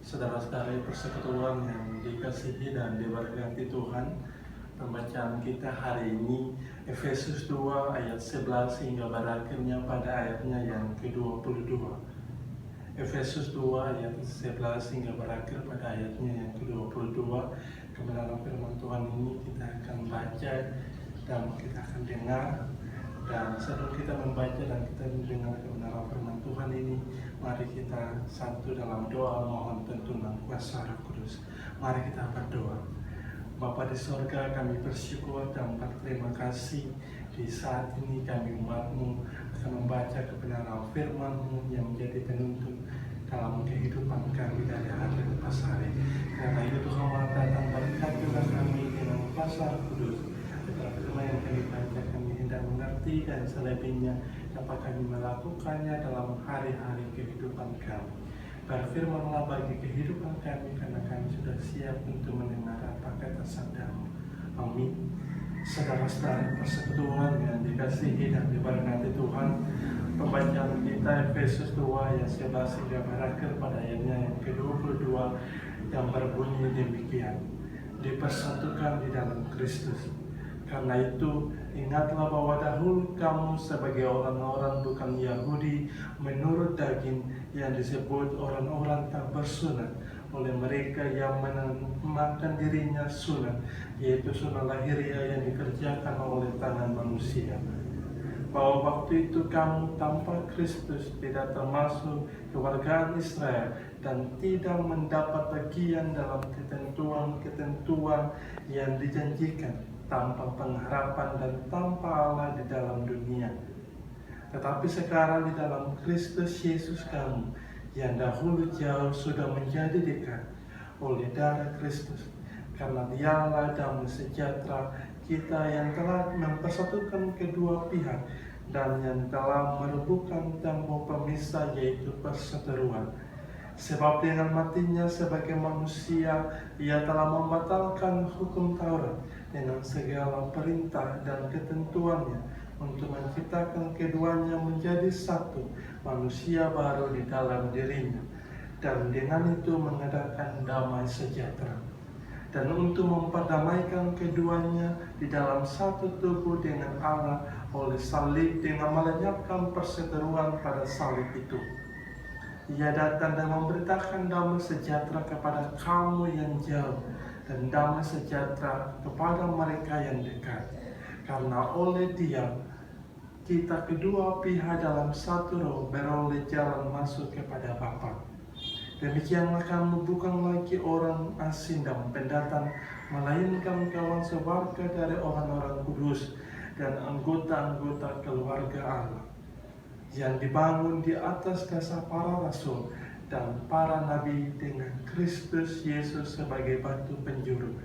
Saudara-saudara persekutuan yang dikasihi dan diberkati Tuhan, pembacaan kita hari ini Efesus 2 ayat 11 hingga berakhirnya pada ayatnya yang ke-22. Efesus 2 ayat 11 hingga berakhir pada ayatnya yang ke-22. Kebenaran firman Tuhan ini kita akan baca dan kita akan dengar. Dan sebelum kita membaca dan kita mendengar kebenaran firman Tuhan ini, mari kita satu dalam doa mohon tuntunan kuasa Roh Kudus. Mari kita berdoa. Bapa di sorga, kami bersyukur dan berterima kasih di saat ini kami umat-Mu akan membaca kebenaran firman-Mu yang menjadi penuntun dalam kehidupan kami dari hari ke hari. Karena itu Tuhan datang berkatilah kami dengan kuasa Roh Kudus. Firman yang kami baca kami hendak mengerti dan selebihnya dapat kami melakukannya dalam hari-hari kehidupan kami. Berfirmanlah bagi kehidupan kami karena kami sudah siap untuk mendengar apa kata sabda-Mu. Amin. Saudara-saudara persekutuan yang dikasihi dan diberkati Tuhan, pembacaan kita Efesus 2 ayat 11 hingga berakhir pada ayatnya yang ke-22 yang berbunyi demikian: dipersatukan di dalam Kristus. Karena itu, ingatlah bahwa dahulu kamu sebagai orang-orang bukan Yahudi menurut daging yang disebut orang-orang tak bersunat oleh mereka yang menamakan dirinya sunat, yaitu sunat lahiriah yang dikerjakan oleh tangan manusia. Bahwa waktu itu kamu tanpa Kristus tidak termasuk kewargaan Israel dan tidak mendapat bagian dalam ketentuan-ketentuan yang dijanjikan, tanpa pengharapan dan tanpa Allah di dalam dunia. Tetapi sekarang di dalam Kristus Yesus kamu yang dahulu jauh sudah menjadi dekat oleh darah Kristus. Karena Dialah damai sejahtera kita yang telah mempersatukan kedua pihak dan yang telah merebuhkan tembok pemisah, yaitu perseteruan. Sebab dengan matinya sebagai manusia, ia telah membatalkan hukum Taurat dengan segala perintah dan ketentuannya untuk menciptakan keduanya menjadi satu manusia baru di dalam dirinya, dan dengan itu mengadakan damai sejahtera. Dan untuk memperdamaikan keduanya di dalam satu tubuh dengan Allah oleh salib, dengan melenyapkan perseteruan pada salib itu. Ia datang dan memberitakan damai sejahtera kepada kamu yang jauh dan damai sejahtera kepada mereka yang dekat. Karena oleh Dia kita kedua pihak dalam satu roh beroleh jalan masuk kepada Bapa. Demikianlah kamu bukan lagi orang asing dan pendatang, melainkan kawan sewarga dari orang-orang kudus dan anggota-anggota keluarga Allah, yang dibangun di atas dasar para rasul dan para nabi dengan Kristus Yesus sebagai batu penjuru.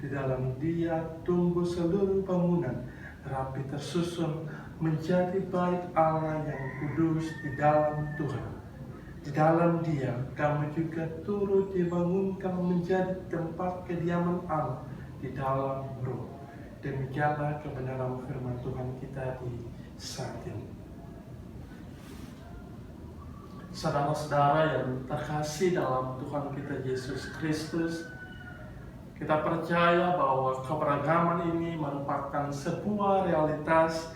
Di dalam Dia tumbuh seluruh bangunan rapi tersusun menjadi bait Allah yang kudus di dalam Tuhan. Di dalam Dia kamu juga turut dibangunkan menjadi tempat kediaman Allah di dalam Roh. Demikianlah kebenaran firman Tuhan kita di saat ini. Saudara-saudara yang terkasih dalam Tuhan kita Yesus Kristus, kita percaya bahwa keberagaman ini merupakan sebuah realitas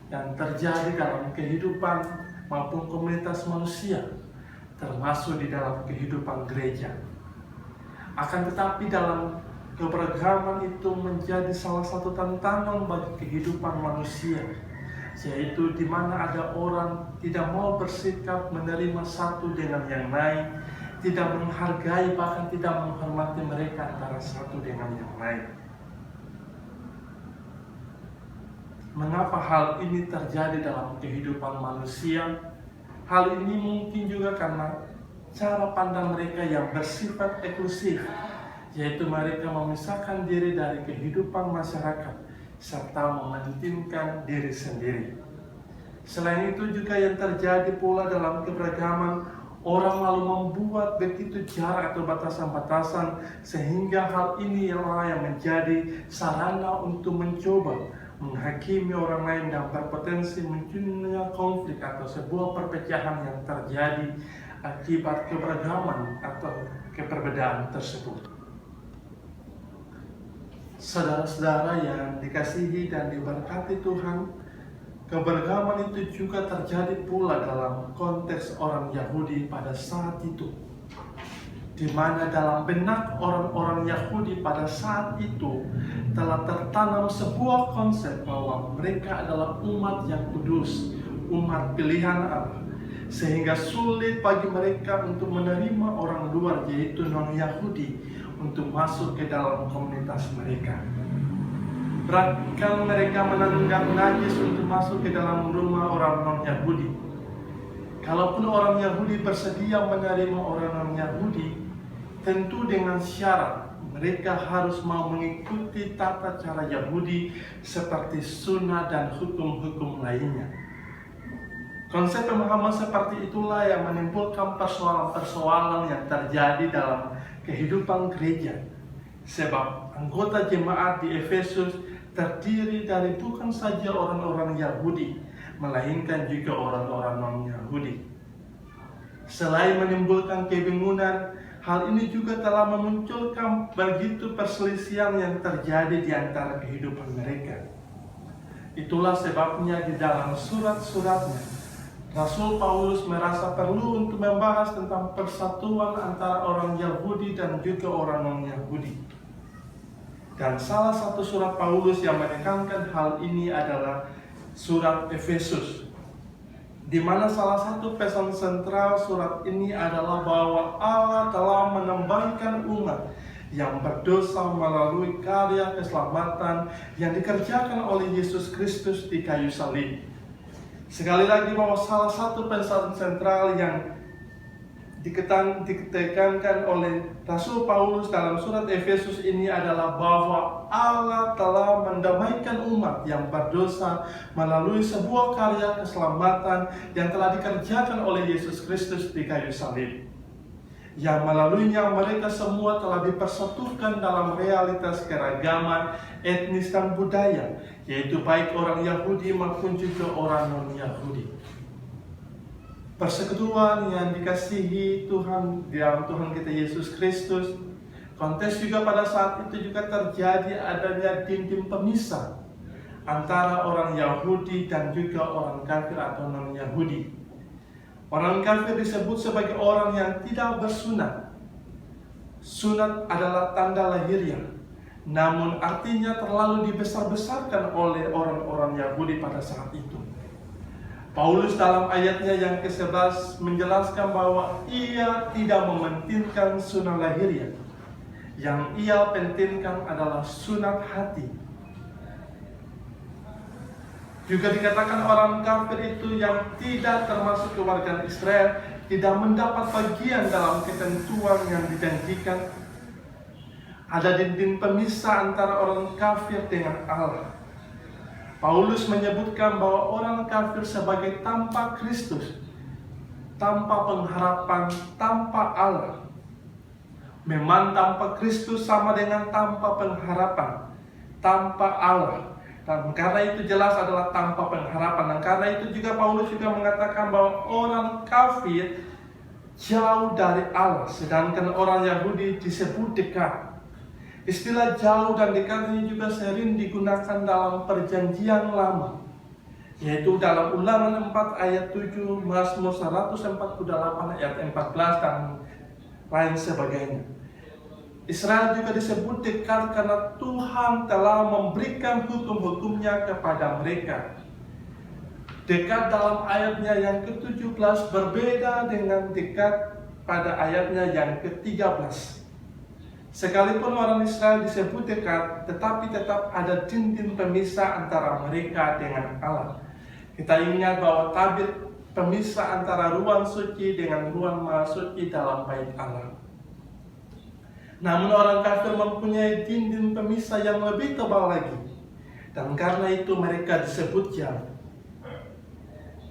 yang terjadi dalam kehidupan maupun komunitas manusia, termasuk di dalam kehidupan gereja. Akan tetapi dalam keberagaman itu menjadi salah satu tantangan bagi kehidupan manusia, yaitu di mana ada orang tidak mau bersikap menerima satu dengan yang lain, tidak menghargai bahkan tidak menghormati mereka antara satu dengan yang lain. Mengapa hal ini terjadi dalam kehidupan manusia? Hal ini mungkin juga karena cara pandang mereka yang bersifat eksklusif, yaitu mereka memisahkan diri dari kehidupan masyarakat serta mementingkan diri sendiri. Selain itu juga yang terjadi pula dalam keberagaman, orang lalu membuat begitu jarak atau batasan-batasan sehingga hal ini yang menjadi sarana untuk mencoba menghakimi orang lain dan berpotensi munculnya konflik atau sebuah perpecahan yang terjadi akibat keberagaman atau keperbedaan tersebut. Saudara-saudara yang dikasihi dan diberkati Tuhan, keberagaman itu juga terjadi pula dalam konteks orang Yahudi pada saat itu, di mana dalam benak orang-orang Yahudi pada saat itu telah tertanam sebuah konsep bahwa mereka adalah umat yang kudus, umat pilihan Allah, sehingga sulit bagi mereka untuk menerima orang luar, yaitu non-Yahudi, untuk masuk ke dalam komunitas mereka. Bahkan mereka menanggap najis untuk masuk ke dalam rumah orang non-Yahudi. Kalaupun orang Yahudi bersedia menerima orang non-Yahudi, tentu dengan syarat mereka harus mau mengikuti tata cara Yahudi seperti sunnah dan hukum-hukum lainnya. Konsep pemahaman seperti itulah yang menimbulkan persoalan-persoalan yang terjadi dalam kehidupan gereja. Sebab anggota jemaat di Efesus terdiri dari bukan saja orang-orang Yahudi, melainkan juga orang-orang non-Yahudi. Selain menimbulkan kebingungan, hal ini juga telah memunculkan begitu perselisihan yang terjadi di antara kehidupan mereka. Itulah sebabnya di dalam surat-suratnya, Rasul Paulus merasa perlu untuk membahas tentang persatuan antara orang Yahudi dan juga orang non-Yahudi. Dan salah satu surat Paulus yang menekankan hal ini adalah surat Efesus, di mana salah satu pesan sentral surat ini adalah bahwa Allah telah menembangkan umat yang berdosa melalui karya keselamatan yang dikerjakan oleh Yesus Kristus di kayu salib. Sekali lagi bahwa salah satu pesan sentral yang ditekankan oleh Rasul Paulus dalam surat Efesus ini adalah bahwa Allah telah mendamaikan umat yang berdosa melalui sebuah karya keselamatan yang telah dikerjakan oleh Yesus Kristus di kayu salib, yang melaluinya mereka semua telah dipersatukan dalam realitas keragaman etnis dan budaya, yaitu baik orang Yahudi maupun juga orang non-Yahudi. Persekutuan yang dikasihi Tuhan di dalam Tuhan kita Yesus Kristus, konteks juga pada saat itu juga terjadi adanya dinding pemisah antara orang Yahudi dan juga orang kafir atau non-Yahudi. Orang kafir disebut sebagai orang yang tidak bersunat. Sunat adalah tanda lahiriah, namun artinya terlalu dibesar-besarkan oleh orang-orang Yahudi pada saat itu. Paulus dalam ayatnya yang ke-11 menjelaskan bahwa ia tidak mementingkan sunat lahiriah. Yang ia pentingkan adalah sunat hati. Juga dikatakan orang kafir itu yang tidak termasuk keluarga Israel tidak mendapat bagian dalam ketentuan yang dijanjikan. Ada dinding pemisah antara orang kafir dengan Allah. Paulus menyebutkan bahwa orang kafir sebagai tanpa Kristus, tanpa pengharapan, tanpa Allah. Memang tanpa Kristus sama dengan tanpa pengharapan, tanpa Allah. Dan karena itu jelas adalah tanpa pengharapan. Dan karena itu juga Paulus juga mengatakan bahwa orang kafir jauh dari Allah, sedangkan orang Yahudi disebut dekat. Istilah jauh dan dekat ini juga sering digunakan dalam perjanjian lama, yaitu dalam Ulangan 4 ayat 7, Mazmur 148 ayat 14 dan lain sebagainya. Israel juga disebut dekat karena Tuhan telah memberikan hukum-hukumnya kepada mereka. Dekat dalam ayatnya yang ke-17 berbeda dengan dekat pada ayatnya yang ke-13. Sekalipun orang Israel disebut dekat, tetapi tetap ada dinding pemisah antara mereka dengan Allah. Kita ingat bahwa tabir pemisah antara ruang suci dengan ruang maha suci dalam bait Allah. Namun orang kafir mempunyai dinding pemisah yang lebih tebal lagi, dan karena itu mereka disebut jauh.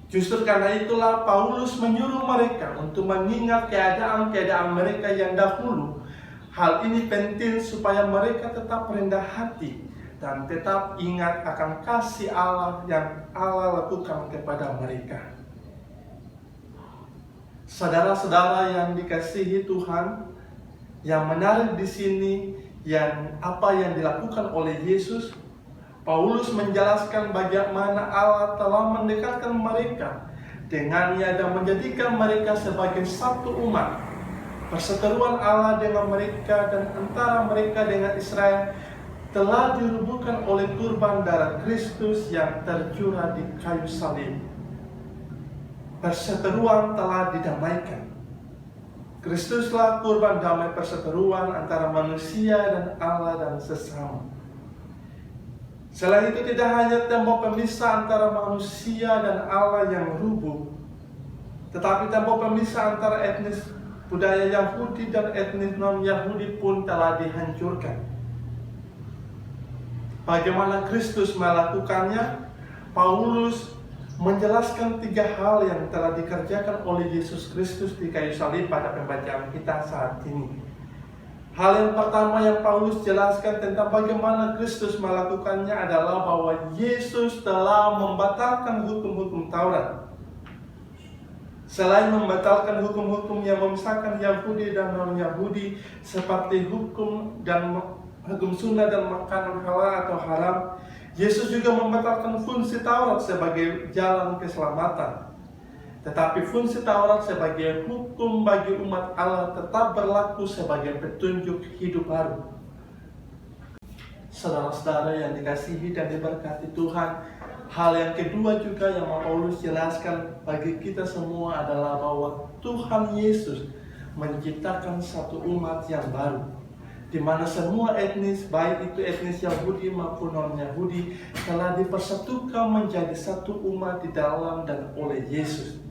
Justru karena itulah Paulus menyuruh mereka untuk mengingat keadaan-keadaan mereka yang dahulu. Hal ini penting supaya mereka tetap rendah hati dan tetap ingat akan kasih Allah yang Allah lakukan kepada mereka. Saudara-saudara yang dikasihi Tuhan, yang menarik di sini yang apa yang dilakukan oleh Yesus, Paulus menjelaskan bagaimana Allah telah mendekatkan mereka dengannya dan menjadikan mereka sebagai satu umat. Perseteruan Allah dengan mereka dan antara mereka dengan Israel telah dirubuhkan oleh kurban darah Kristus yang tercurah di kayu salib. Perseteruan telah didamaikan. Kristuslah kurban damai perseteruan antara manusia dan Allah dan sesama. Selain itu tidak hanya tembok pemisah antara manusia dan Allah yang rubuh, tetapi tembok pemisah antara etnis budaya Yahudi dan etnis non-Yahudi pun telah dihancurkan. Bagaimana Kristus melakukannya? Paulus menjelaskan 3 hal yang telah dikerjakan oleh Yesus Kristus di kayu salib pada pembacaan kita saat ini. Hal yang pertama yang Paulus jelaskan tentang bagaimana Kristus melakukannya adalah bahwa Yesus telah membatalkan hukum-hukum Taurat. Selain membatalkan hukum-hukum yang memisahkan Yahudi dan non-Yahudi seperti hukum sunnah dan makanan halal atau haram, Yesus juga membatalkan fungsi Taurat sebagai jalan keselamatan. Tetapi fungsi Taurat sebagai hukum bagi umat Allah tetap berlaku sebagai petunjuk hidup baru. Saudara-saudara yang dikasihi dan diberkati Tuhan, hal yang kedua juga yang Paulus jelaskan bagi kita semua adalah bahwa Tuhan Yesus menciptakan satu umat yang baru, di mana semua etnis, baik itu etnis Yahudi maupun non-Yahudi, telah dipersatukan menjadi satu umat di dalam dan oleh Yesus.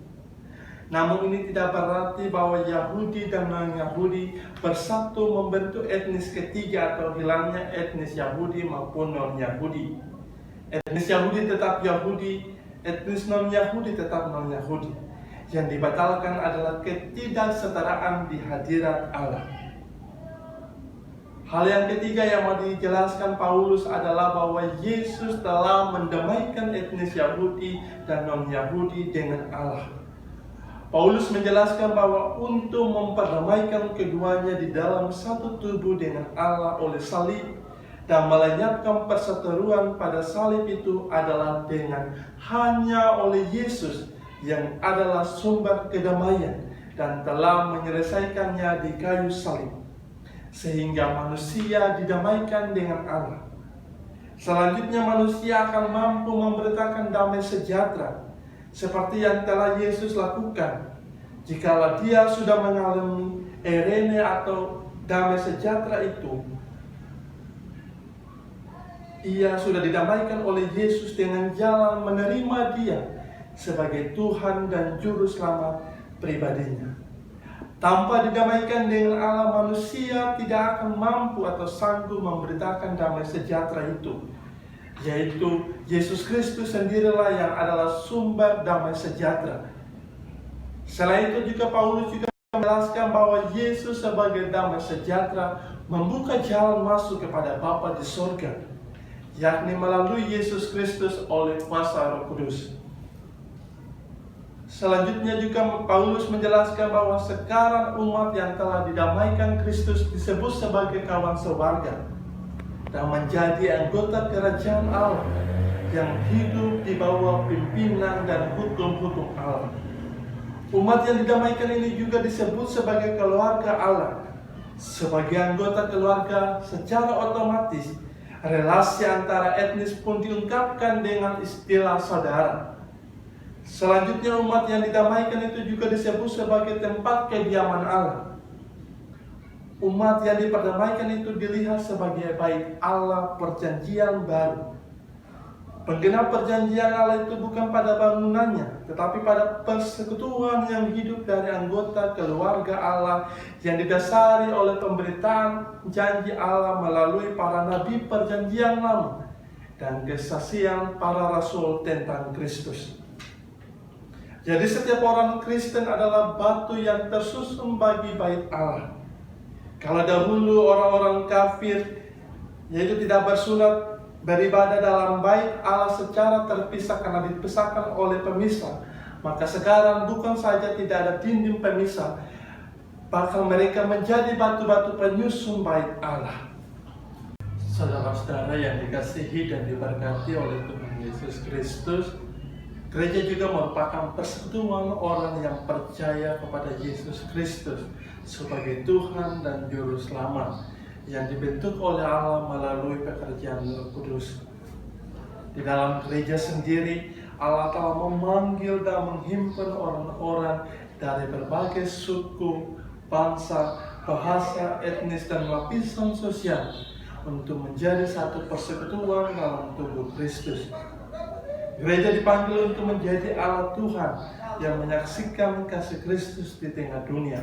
Namun ini tidak berarti bahwa Yahudi dan non-Yahudi bersatu membentuk etnis ketiga atau hilangnya etnis Yahudi maupun non-Yahudi. Etnis Yahudi tetap Yahudi, etnis non-Yahudi tetap non-Yahudi. Yang dibatalkan adalah ketidaksetaraan di hadirat Allah. Hal yang ketiga yang mau dijelaskan Paulus adalah bahwa Yesus telah mendamaikan etnis Yahudi dan non-Yahudi dengan Allah. Paulus menjelaskan bahwa untuk memperdamaikan keduanya di dalam satu tubuh dengan Allah oleh salib dan melenyapkan perseteruan pada salib itu adalah dengan hanya oleh Yesus yang adalah sumber kedamaian dan telah menyelesaikannya di kayu salib, sehingga manusia didamaikan dengan Allah. Selanjutnya manusia akan mampu memberitakan damai sejahtera seperti yang telah Yesus lakukan. Jikalau dia sudah mengalami erene atau damai sejahtera itu, ia sudah didamaikan oleh Yesus dengan jalan menerima dia sebagai Tuhan dan Juru Selamat pribadinya. Tanpa didamaikan dengan Allah, manusia tidak akan mampu atau sanggup memberitakan damai sejahtera itu, yaitu Yesus Kristus sendirilah yang adalah sumber damai sejahtera. Selain itu juga Paulus juga menjelaskan bahwa Yesus sebagai damai sejahtera membuka jalan masuk kepada Bapa di surga, yakni melalui Yesus Kristus oleh kuasa Roh Kudus. Selanjutnya juga Paulus menjelaskan bahwa sekarang umat yang telah didamaikan Kristus disebut sebagai kawan sewarga dan menjadi anggota kerajaan Allah yang hidup di bawah pimpinan dan hukum-hukum Allah. Umat yang didamaikan ini juga disebut sebagai keluarga Allah. Sebagai anggota keluarga, secara otomatis relasi antara etnis pun diungkapkan dengan istilah saudara. Selanjutnya umat yang didamaikan itu juga disebut sebagai tempat kediaman Allah. Umat yang diperdamaikan itu dilihat sebagai bait Allah perjanjian baru. Penggenap perjanjian Allah itu bukan pada bangunannya, tetapi pada persekutuan yang hidup dari anggota keluarga Allah yang didasari oleh pemberitaan janji Allah melalui para nabi perjanjian lama dan kesaksian para rasul tentang Kristus. Jadi setiap orang Kristen adalah batu yang tersusun bagi bait Allah. Kalau dahulu orang-orang kafir, yaitu tidak bersunat, beribadah dalam bait Allah secara terpisah karena dipisahkan oleh pemisah, Maka sekarang bukan saja tidak ada dinding pemisah, bahkan mereka menjadi batu-batu penyusun bait Allah. Saudara-saudara yang dikasihi dan diberkati oleh Tuhan Yesus Kristus, gereja juga merupakan persekutuan orang yang percaya kepada Yesus Kristus sebagai Tuhan dan Juru Selamat yang dibentuk oleh Allah melalui pekerjaan Roh Kudus. Di dalam gereja sendiri, Allah telah memanggil dan menghimpun orang-orang dari berbagai suku, bangsa, bahasa, etnis, dan lapisan sosial untuk menjadi satu persekutuan dalam tubuh Kristus. Gereja dipanggil untuk menjadi alat Tuhan yang menyaksikan kasih Kristus di tengah dunia.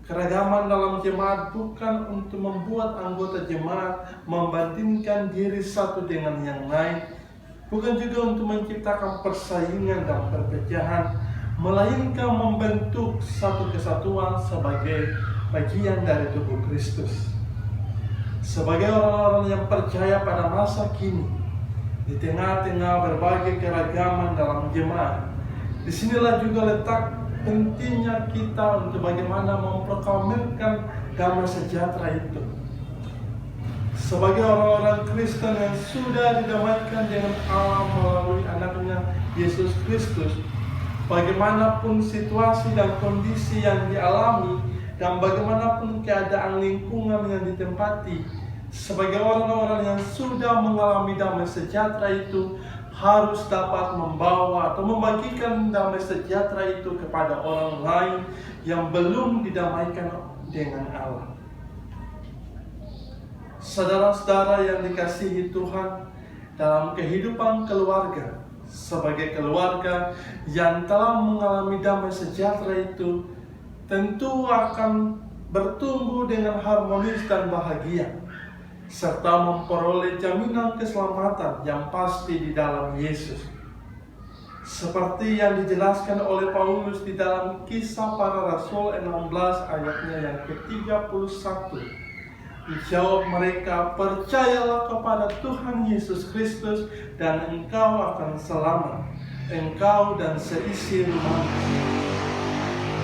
Keragaman dalam jemaat bukan untuk membuat anggota jemaat membandingkan diri satu dengan yang lain, bukan juga untuk menciptakan persaingan dan perpecahan, melainkan membentuk satu kesatuan sebagai bagian dari tubuh Kristus. Sebagai orang-orang yang percaya pada masa kini, di tengah-tengah berbagai keragaman dalam jemaat, disinilah juga letak pentingnya kita untuk bagaimana memproklamirkan damai sejahtera itu. Sebagai orang-orang Kristen yang sudah didamaikan dengan Allah melalui anaknya Yesus Kristus, bagaimanapun situasi dan kondisi yang dialami dan bagaimanapun keadaan lingkungan yang ditempati, sebagai orang-orang yang sudah mengalami damai sejahtera itu harus dapat membawa atau membagikan damai sejahtera itu kepada orang lain yang belum didamaikan dengan Allah. Saudara-saudara yang dikasihi Tuhan, dalam kehidupan keluarga, sebagai keluarga yang telah mengalami damai sejahtera itu, tentu akan bertumbuh dengan harmonis dan bahagia, serta memperoleh jaminan keselamatan yang pasti di dalam Yesus. Seperti yang dijelaskan oleh Paulus di dalam Kisah Para Rasul 16 ayatnya yang ke-31. Dijawab mereka, percayalah kepada Tuhan Yesus Kristus dan engkau akan selamat, engkau dan seisi rumahmu.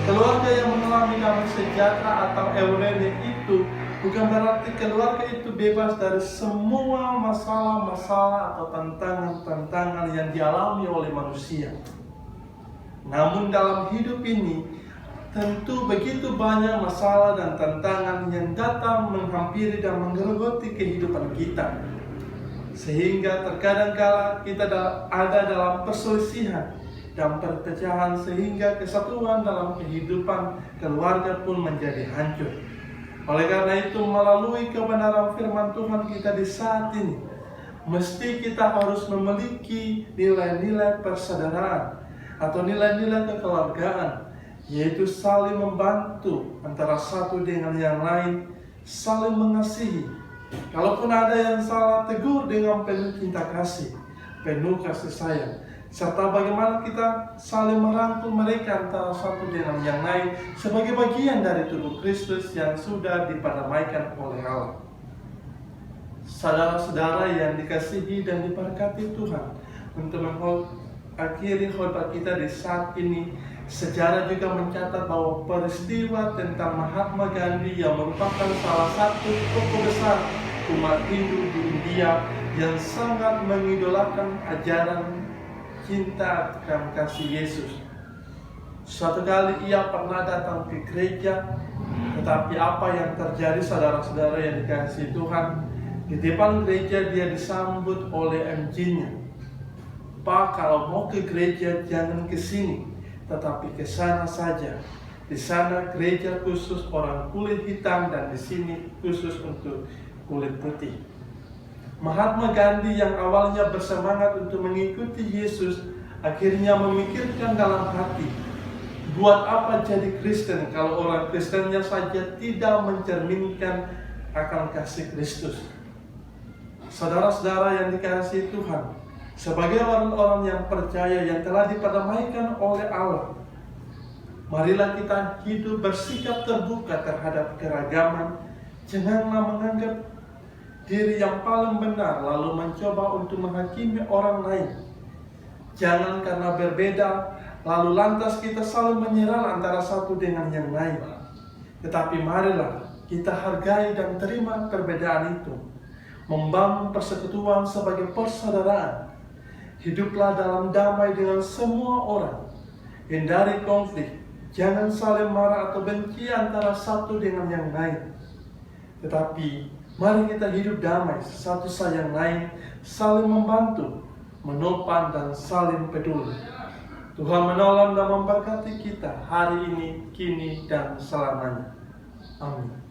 Keluarga yang mengalami damai sejahtera atau eurene itu bukan berarti keluarga itu bebas dari semua masalah-masalah atau tantangan-tantangan yang dialami oleh manusia. Namun dalam hidup ini, tentu begitu banyak masalah dan tantangan yang datang menghampiri dan menggerogoti kehidupan kita. Sehingga terkadang kala kita ada dalam perselisihan dan perpecahan, sehingga kesatuan dalam kehidupan keluarga pun menjadi hancur. Oleh karena itu, melalui kebenaran firman Tuhan kita di saat ini, mesti kita harus memiliki nilai-nilai persaudaraan atau nilai-nilai kekeluargaan, yaitu saling membantu antara satu dengan yang lain, saling mengasihi. Kalaupun ada yang salah, tegur dengan penuh cinta kasih, penuh kasih sayang, serta bagaimana kita saling merangkul mereka antara satu dengan yang lain sebagai bagian dari tubuh Kristus yang sudah diperdamaikan oleh Allah. Saudara-saudara yang dikasihi dan diberkati Tuhan, untuk mengakhiri khotbah kita di saat ini, sejarah juga mencatat bahwa peristiwa tentang Mahatma Gandhi yang merupakan salah satu tokoh besar umat Hindu di India yang sangat mengidolakan ajaran cinta dan kasih Yesus. Suatu kali ia pernah datang ke gereja, tetapi apa yang terjadi, saudara-saudara yang dikasihi Tuhan, di depan gereja dia disambut oleh MJ-nya. Pak, kalau mau ke gereja jangan ke sini, tetapi ke sana saja. Di sana gereja khusus orang kulit hitam dan di sini khusus untuk kulit putih. Mahatma Gandhi yang awalnya bersemangat untuk mengikuti Yesus, akhirnya memikirkan dalam hati, buat apa jadi Kristen kalau orang Kristennya saja tidak mencerminkan akan kasih Kristus. Saudara-saudara yang dikasihi Tuhan, sebagai orang-orang yang percaya yang telah diperdamaikan oleh Allah, marilah kita hidup bersikap terbuka terhadap keragaman. Janganlah menganggap diri yang paling benar lalu mencoba untuk menghakimi orang lain. Jangan karena berbeda, lalu lantas kita saling menyerang antara satu dengan yang lain. Tetapi marilah kita hargai dan terima perbedaan itu, membangun persekutuan sebagai persaudaraan. Hiduplah dalam damai dengan semua orang. Hindari konflik, jangan saling marah atau benci antara satu dengan yang lain. Tetapi mari kita hidup damai satu sama yang lain, saling membantu, menopang dan saling peduli. Tuhan menolong dan memberkati kita hari ini, kini, dan selamanya. Amin.